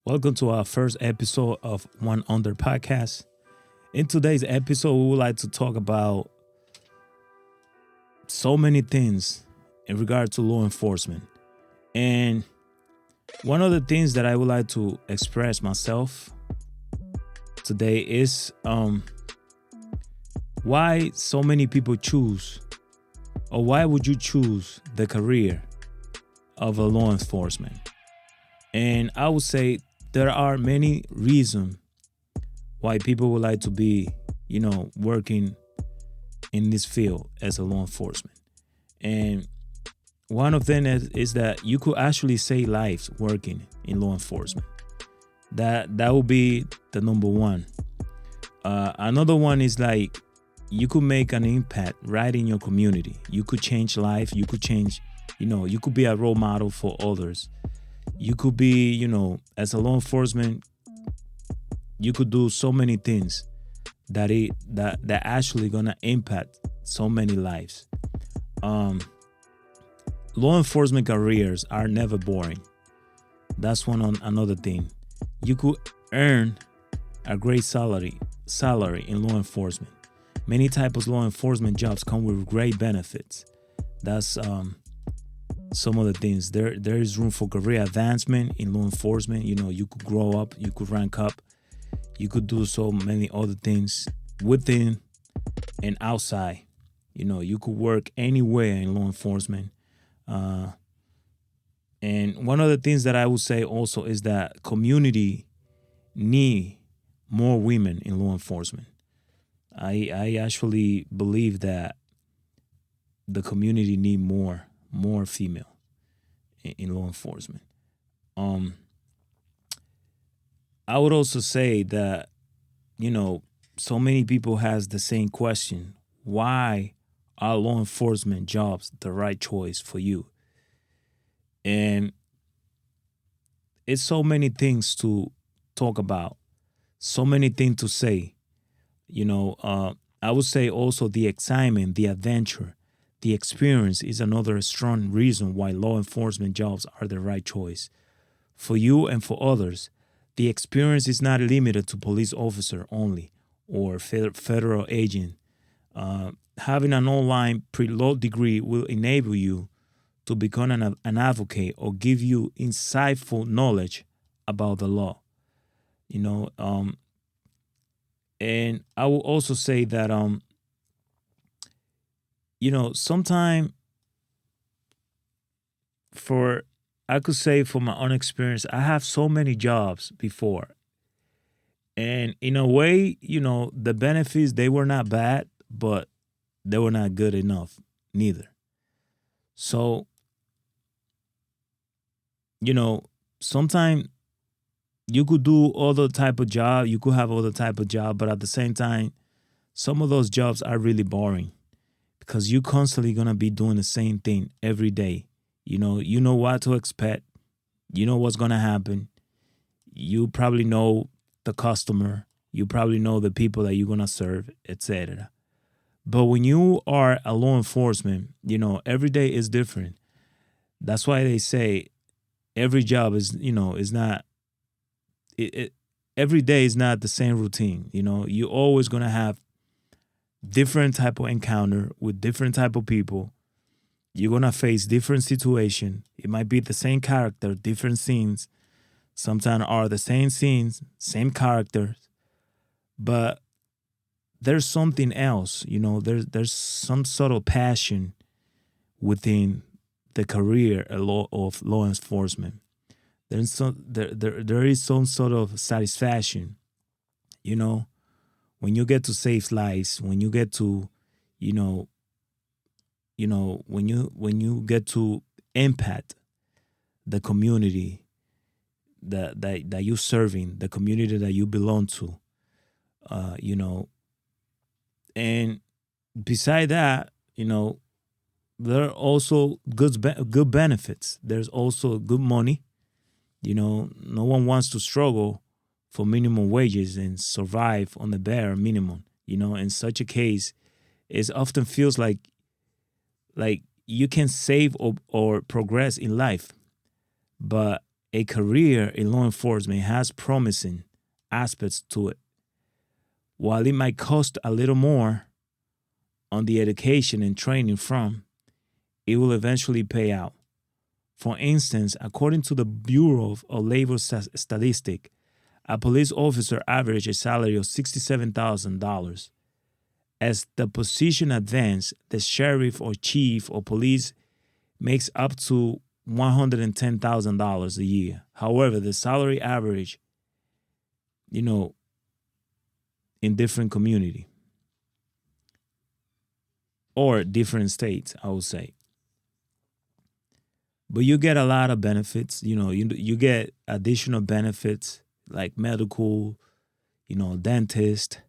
Welcome to our first episode of One Under Podcast. In today's episode, we would like to talk about so many things in regard to law enforcement. And one of the things that I would like to express myself today is why so many people choose, or why would you choose the career of a law enforcement? And I would say there are many reasons why people would like to be, working in this field as a law enforcement. And one of them is that you could actually save lives working in law enforcement. That would be the number one. Another one is like you could make an impact right in your community. You could change life. You could change, you could be a role model for others. You could be, as a law enforcement, you could do so many things that actually gonna impact so many lives. Law enforcement careers are never boring. That's another thing. You could earn a great salary in law enforcement. Many types of law enforcement jobs come with great benefits. That's some of the things. There is room for career advancement in law enforcement. You could grow up, you could rank up, you could do so many other things within and outside. You could work anywhere in law enforcement. And one of the things that I would say also is that community need more women in law enforcement. I actually believe that the community need more female in law enforcement. I would also say that, so many people has the same question. Why are law enforcement jobs the right choice for you? And it's so many things to talk about, so many things to say. I would say also the excitement, the adventure, the experience is another strong reason why law enforcement jobs are the right choice. For you and for others, the experience is not limited to police officer only or federal agent. Having an online pre-law degree will enable you to become an advocate or give you insightful knowledge about the law. And I will also say that sometime I could say for my own experience, I have so many jobs before. And in a way, the benefits, they were not bad, but they were not good enough neither. So, sometimes you could do other type of job, you could have other type of job, but at the same time, some of those jobs are really boring because you constantly gonna be doing the same thing every day. You know what to expect. You know what's gonna happen. You probably know the customer. You probably know the people that you're gonna serve, etc. But when you are a law enforcement, every day is different. That's why they say every job is not. Every day is not the same routine. You're always gonna have different type of encounter with different type of people. You're gonna face different situation. It might be the same character, different scenes. Sometimes are the same scenes, same characters, but there's something else. There's some sort of passion within the career of law enforcement. There is some sort of satisfaction. When you get to save lives, when you get to, when you get to impact the community that you're serving, the community that you belong to, and beside that, there are also good benefits. There's also good money. No one wants to struggle for minimum wages and survive on the bare minimum. In such a case, it often feels like you can save or progress in life, but a career in law enforcement has promising aspects to it. While it might cost a little more on the education and training from, it will eventually pay out. For instance, according to the Bureau of Labor Statistics, a police officer averaged a salary of $67,000. As the position advances, the sheriff or chief of police makes up to $110,000 a year. However, the salary average, you know, in different community or different states, I would say. But you get a lot of benefits. You get additional benefits like medical, dentist,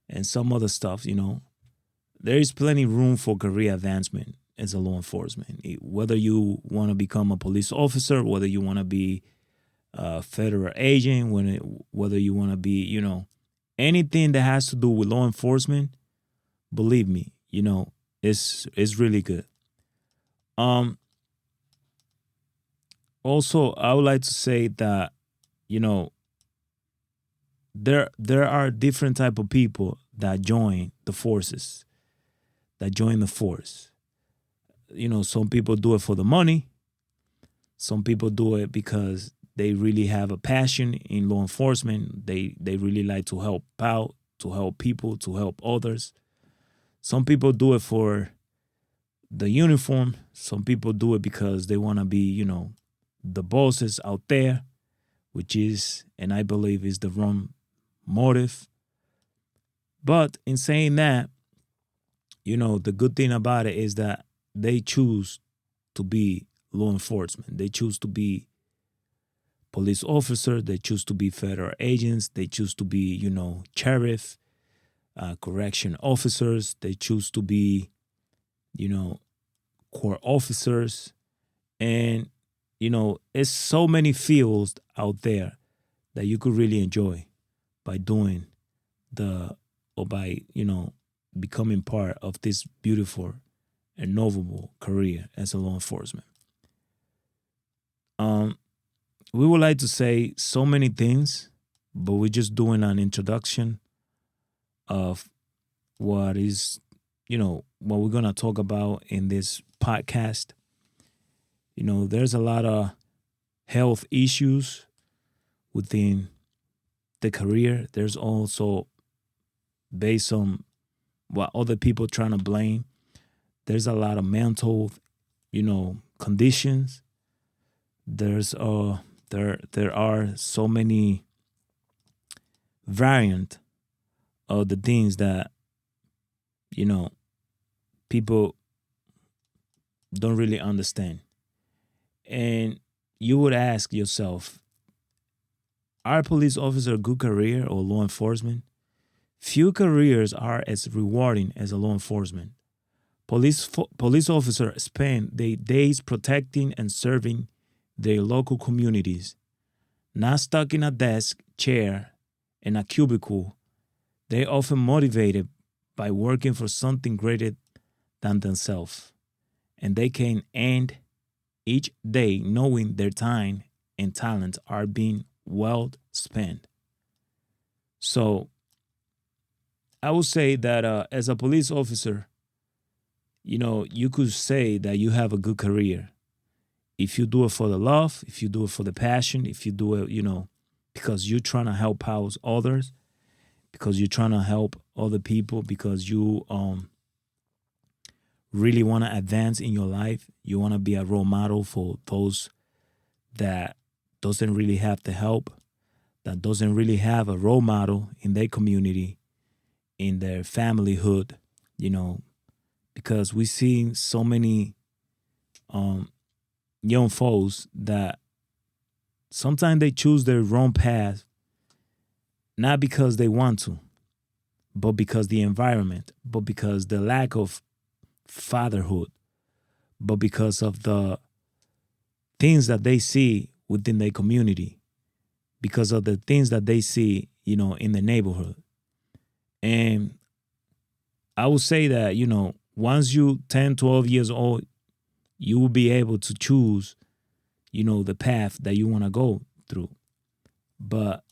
and some other stuff. There is plenty room for career advancement as a law enforcement. Whether you want to become a police officer, whether you want to be a federal agent, whether you want to be, anything that has to do with law enforcement, believe me, it's really good. Also, I would like to say that, there are different type of people that join the forces, that join the force. Some people do it for the money. Some people do it because they really have a passion in law enforcement. They really like to help out, to help people, to help others. Some people do it for the uniform. Some people do it because they want to be, the bosses out there, which is, and I believe is the wrong motive. But in saying that, the good thing about it is that they choose to be law enforcement. They choose to be police officer. They choose to be federal agents. They choose to be, sheriff, correction officers. They choose to be, court officers. And, it's so many fields out there that you could really enjoy by doing by, becoming part of this beautiful and noble career as a law enforcement. We would like to say so many things, but we're just doing an introduction of what is, what we're going to talk about in this podcast. There's a lot of health issues within the career. There's also, based on what other people trying to blame, there's a lot of mental, conditions. There are so many variant of the things that, people don't really understand. And you would ask yourself, are police officers a good career or law enforcement? Few careers are as rewarding as a law enforcement. Police officers spend their days protecting and serving their local communities, not stuck in a desk, chair, and a cubicle. They often motivated by working for something greater than themselves, and they can end each day knowing their time and talent are being well spent. So I would say that as a police officer, you could say that you have a good career. If you do it for the love, if you do it for the passion, if you do it, because you're trying to help out others, because you're trying to help other people, because you really want to advance in your life, you want to be a role model for those that doesn't really have the help, that doesn't really have a role model in their community, in their familyhood, because we see so many young folks that sometimes they choose their wrong path, not because they want to, but because the environment, but because the lack of fatherhood, but because of the things that they see within their community, because of the things that they see, in the neighborhood. And I would say that, once you 10, 12 years old, you will be able to choose, the path that you want to go through. But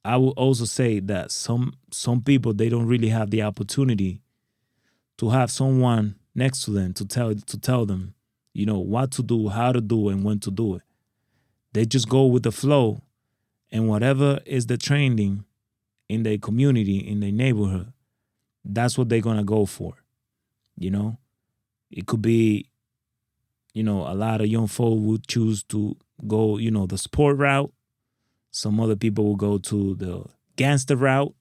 I will also say that some people, they don't really have the opportunity to have someone next to them to tell them, what to do, how to do, and when to do it. They just go with the flow, and whatever is the trending in their community, in their neighborhood, that's what they're gonna go for. It could be, a lot of young folk would choose to go, the sport route. Some other people will go to the gangster route.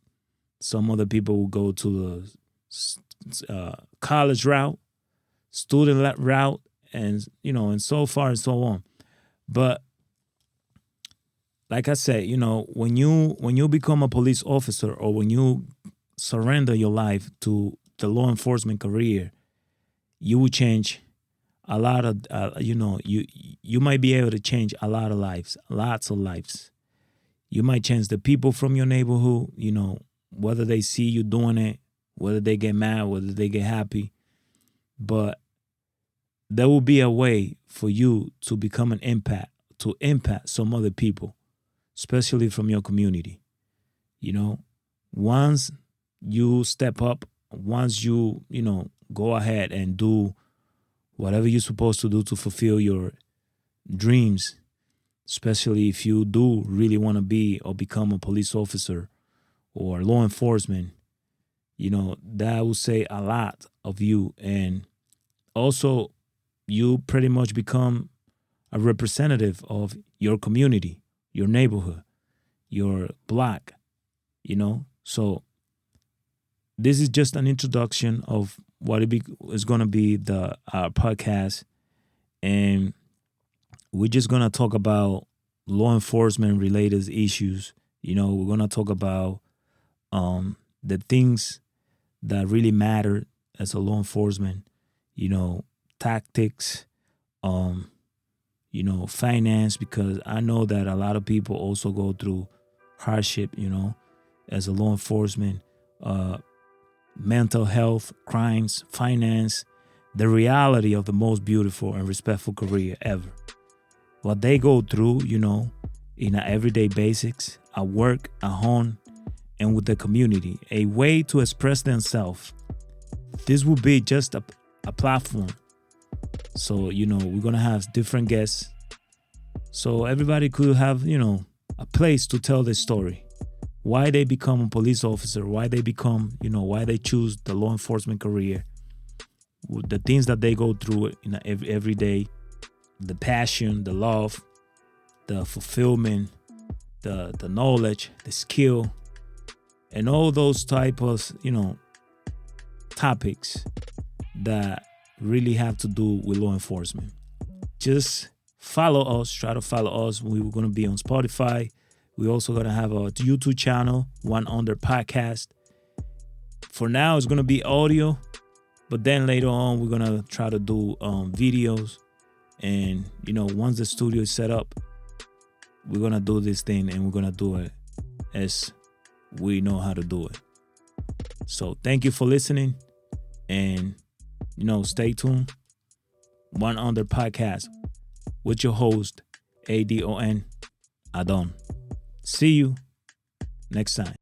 Some other people will go to the college route, student route, and and so far and so on. But like I said, when you become a police officer, or when you surrender your life to the law enforcement career, you will change a lot of you might be able to change a lot of lives, lots of lives. You might change the people from your neighborhood, whether they see you doing it, whether they get mad, whether they get happy. But there will be a way for you to become to impact some other people, especially from your community. Once you step up, once you, go ahead and do whatever you're supposed to do to fulfill your dreams, especially if you do really want to be or become a police officer or law enforcement, that will say a lot of you. And also, you pretty much become a representative of your community, your neighborhood, your block, So this is just an introduction of what is going to be our podcast. And we're just going to talk about law enforcement related issues. We're going to talk about the things that really matter as a law enforcement, tactics, finance, because I know that a lot of people also go through hardship, as a law enforcement, mental health, crimes, finance, the reality of the most beautiful and respectful career ever. What they go through, in an everyday basics, at work, at home, and with the community, a way to express themselves. This will be just a platform. So, we're going to have different guests. So everybody could have, a place to tell their story. Why they become a police officer, why they become, why they choose the law enforcement career, the things that they go through in every day, the passion, the love, the fulfillment, the knowledge, the skill, and all those type of, topics that really have to do with law enforcement. Just follow us, try to follow us. We're going to be on Spotify. We're also going to have a YouTube channel, OneUnderPodcast. For now, it's going to be audio, but then later on, we're going to try to do videos. And, once the studio is set up, we're going to do this thing, and we're going to do it as we know how to do it. So thank you for listening, and, stay tuned. One Under Podcast with your host, Adon. See you next time.